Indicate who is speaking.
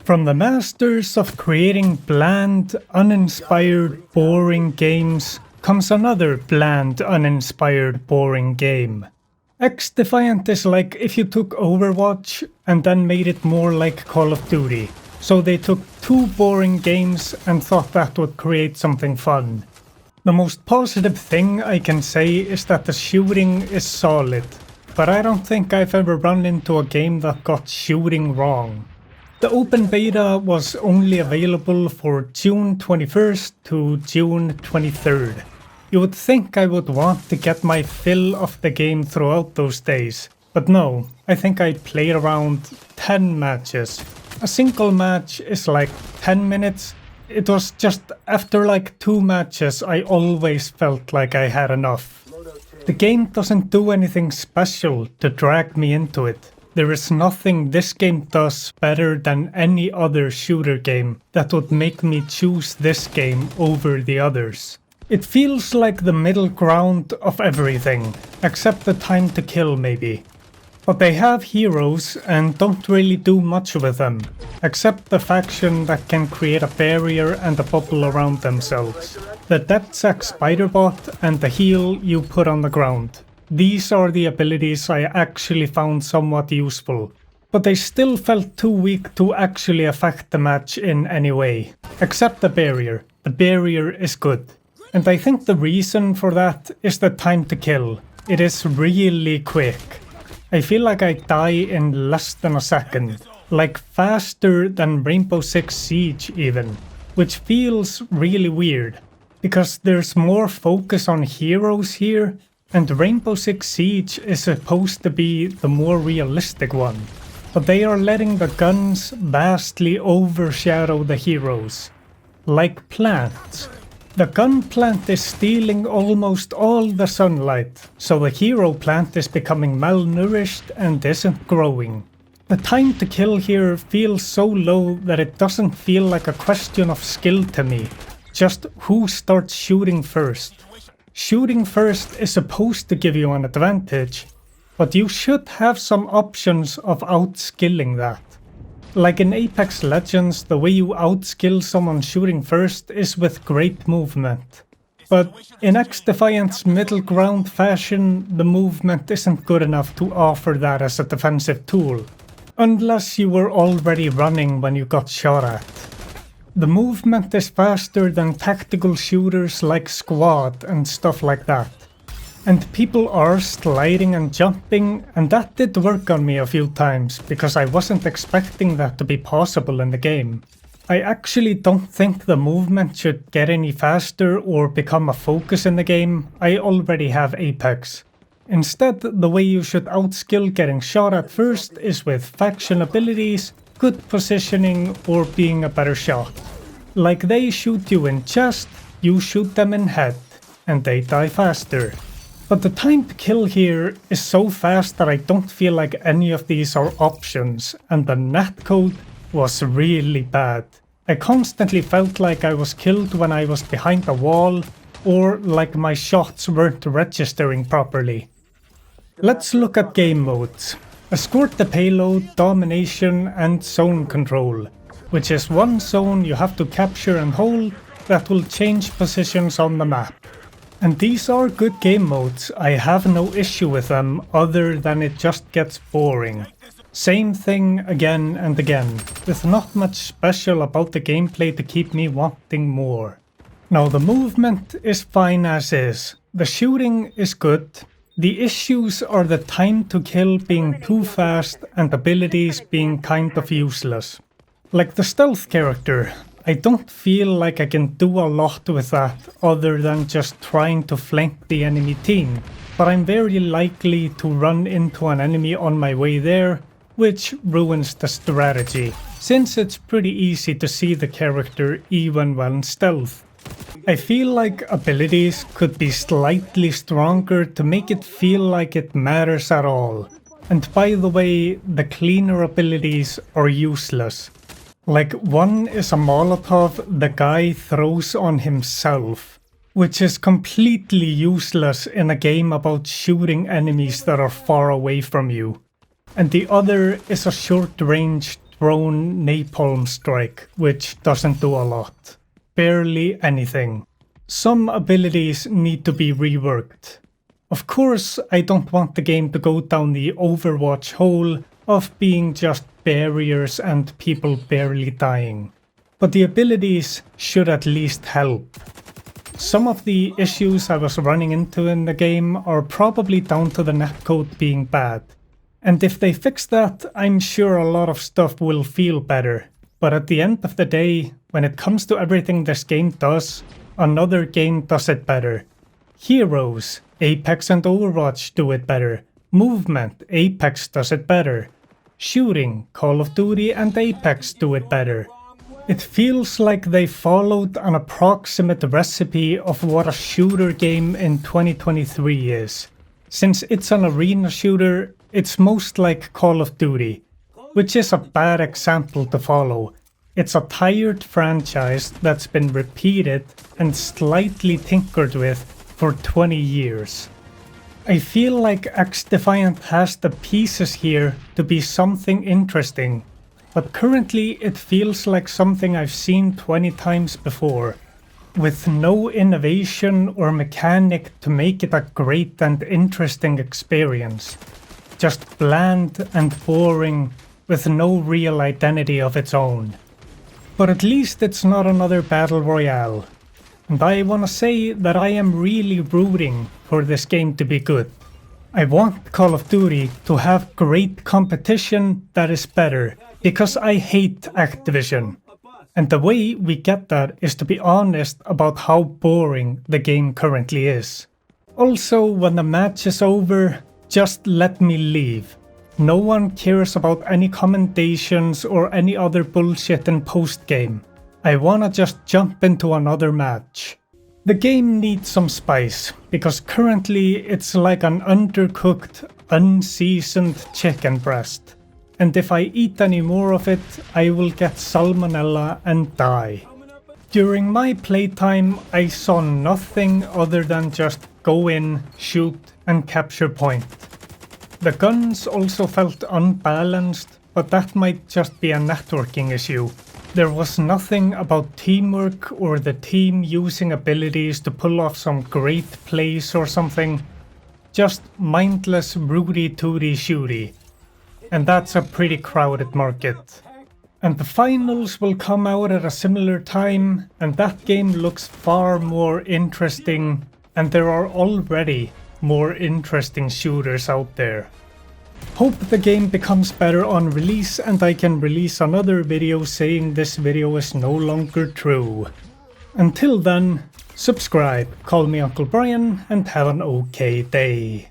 Speaker 1: From the masters of creating bland, uninspired, boring games comes another bland, uninspired, boring game. XDefiant is like if you took Overwatch and then made it more like Call of Duty. So they took two boring games and thought that would create something fun. The most positive thing I can say is that the shooting is solid, but I don't think I've ever run into a game that got shooting wrong. The open beta was only available for June 21st to June 23rd. You would think I would want to get my fill of the game throughout those days, but no, I think I played around 10 matches. A single match is like 10 minutes. It was just after like 2 matches I always felt like I had enough. The game doesn't do anything special to drag me into it. There is nothing this game does better than any other shooter game that would make me choose this game over the others. It feels like the middle ground of everything, except the time to kill maybe. But they have heroes and don't really do much with them, except the faction that can create a barrier and a bubble around themselves. The DedSec Spiderbot and the heal you put on the ground. These are the abilities I actually found somewhat useful, but they still felt too weak to actually affect the match in any way. Except the barrier. The barrier is good. And I think the reason for that is the time to kill. It is really quick. I feel like I die in less than a second, like faster than Rainbow Six Siege even, which feels really weird, because there's more focus on heroes here, and Rainbow Six Siege is supposed to be the more realistic one, but they are letting the guns vastly overshadow the heroes, like plants. The gun plant is stealing almost all the sunlight, so the hero plant is becoming malnourished and isn't growing. The time to kill here feels so low that it doesn't feel like a question of skill to me, just who starts shooting first. Shooting first is supposed to give you an advantage, but you should have some options of outskilling that. Like in Apex Legends, the way you outskill someone shooting first is with great movement. But in XDefiant's middle ground fashion, the movement isn't good enough to offer that as a defensive tool. Unless you were already running when you got shot at. The movement is faster than tactical shooters like Squad and stuff like that. And people are sliding and jumping, and that did work on me a few times, because I wasn't expecting that to be possible in the game. I actually don't think the movement should get any faster or become a focus in the game. I already have Apex. Instead, the way you should outskill getting shot at first is with faction abilities, good positioning, or being a better shot. Like they shoot you in chest, you shoot them in head, and they die faster. But the time to kill here is so fast that I don't feel like any of these are options, and the netcode was really bad. I constantly felt like I was killed when I was behind a wall, or like my shots weren't registering properly. Let's look at game modes. Escort the payload, domination, and zone control, which is one zone you have to capture and hold that will change positions on the map. And these are good game modes, I have no issue with them other than it just gets boring. Same thing again and again, with not much special about the gameplay to keep me wanting more. Now the movement is fine as is, the shooting is good, the issues are the time to kill being too fast and abilities being kind of useless. Like the stealth character. I don't feel like I can do a lot with that other than just trying to flank the enemy team, but I'm very likely to run into an enemy on my way there, which ruins the strategy, since it's pretty easy to see the character even when stealth. I feel like abilities could be slightly stronger to make it feel like it matters at all, and by the way, the cleaner abilities are useless. Like, one is a Molotov the guy throws on himself, which is completely useless in a game about shooting enemies that are far away from you. And the other is a short-range thrown napalm strike, which doesn't do a lot. Barely anything. Some abilities need to be reworked. Of course, I don't want the game to go down the Overwatch hole of being just barriers and people barely dying. But the abilities should at least help. Some of the issues I was running into in the game are probably down to the netcode being bad. And if they fix that, I'm sure a lot of stuff will feel better. But at the end of the day, when it comes to everything this game does, another game does it better. Heroes, Apex and Overwatch do it better. Movement, Apex does it better. Shooting, Call of Duty and Apex do it better. It feels like they followed an approximate recipe of what a shooter game in 2023 is. Since it's an arena shooter, it's most like Call of Duty, which is a bad example to follow. It's a tired franchise that's been repeated and slightly tinkered with for 20 years. I feel like XDefiant has the pieces here to be something interesting, but currently it feels like something I've seen 20 times before, with no innovation or mechanic to make it a great and interesting experience. Just bland and boring with no real identity of its own. But at least it's not another battle royale. And I wanna say that I am really rooting for this game to be good. I want Call of Duty to have great competition that is better, because I hate Activision. And the way we get that is to be honest about how boring the game currently is. Also, when the match is over, just let me leave. No one cares about any commendations or any other bullshit in post-game. I wanna just jump into another match. The game needs some spice, because currently it's like an undercooked, unseasoned chicken breast. And if I eat any more of it, I will get salmonella and die. During my playtime, I saw nothing other than just go in, shoot, and capture point. The guns also felt unbalanced, but that might just be a networking issue. There was nothing about teamwork or the team using abilities to pull off some great plays or something. Just mindless rooty-tooty shooty. And that's a pretty crowded market. And the finals will come out at a similar time, and that game looks far more interesting, and there are already more interesting shooters out there. Hope the game becomes better on release and I can release another video saying this video is no longer true. Until then, subscribe, call me Uncle Brian, and have an okay day.